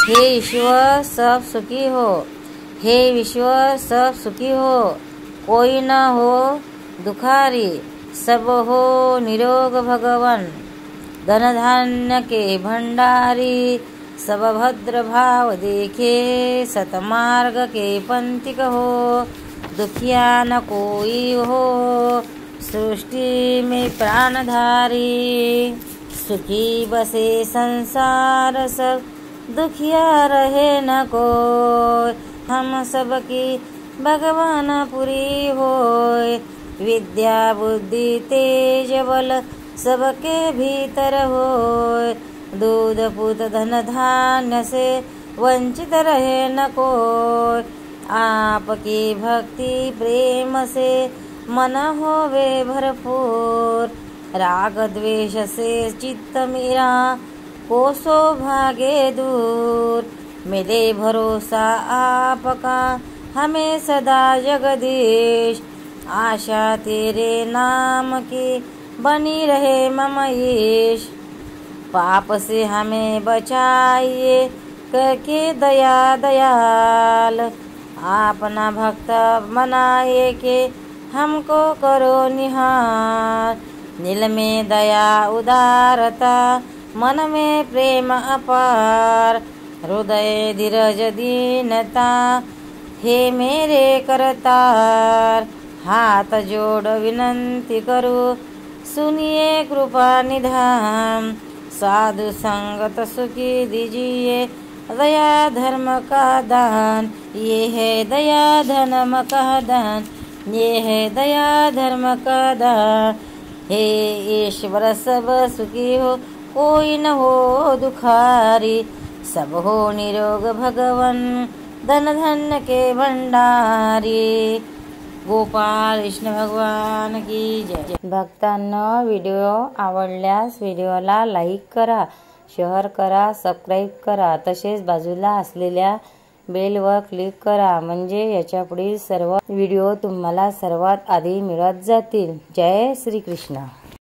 हे ईश्वर सब सुखी हो, हे ईश्वर सब सुखी हो, कोई न हो दुखारी, सब हो निरोग भगवन। धन धान्य के भंडारी, सब भद्र भाव देखे, सतमार्ग के पंथिक हो, दुखिया न कोई हो, सृष्टि में प्राणधारी। सुखी बसे संसार सब, दुखिया रहे न कोई, हम सबकी भगवान पुरी होय। विद्या बुद्धि तेज बल सबके भीतर होय, दूध पूत धन धान्य से वंचित रहे न कोय। आपकी भक्ति प्रेम से मन होवे भरपूर, राग द्वेष से चित्त मेरा कोसो भागे दूर। मिले भरोसा आपका हमें सदा जगदीश, आशा तेरे नाम की बनी रहे मम ईश। पाप से हमें बचाइए करके दया दयाल, अपना भक्त बनाए के हमको करो निहार। दिल में दया उदारता, मन में प्रेम अपार, हृदय धीरज दीनता, हे मेरे करतार। हाथ जोड़ विनंती करूं, सुनिए कृपा निधान, साधु संगत सुखी दीजिए दया धर्म का दान। ये है दया धर्म का दान, ये है दया धर्म का दान। हे ईश्वर सब सुखी हो, कोई न हो दुखारी, सब हो निरोग भगवन, धन धन्य के भंडारी। गोपाल कृष्ण भगवान की जय। भक्तांनो, व्हिडिओ आवडल्यास व्हिडिओला लाईक करा, शेअर करा, सबस्क्राईब करा, तसेच बाजूला असलेल्या बेलवर क्लिक करा, म्हणजे याच्या पुढील सर्व व्हिडिओ तुम्हाला सर्वात आधी मिळत जातील। जय श्री कृष्ण।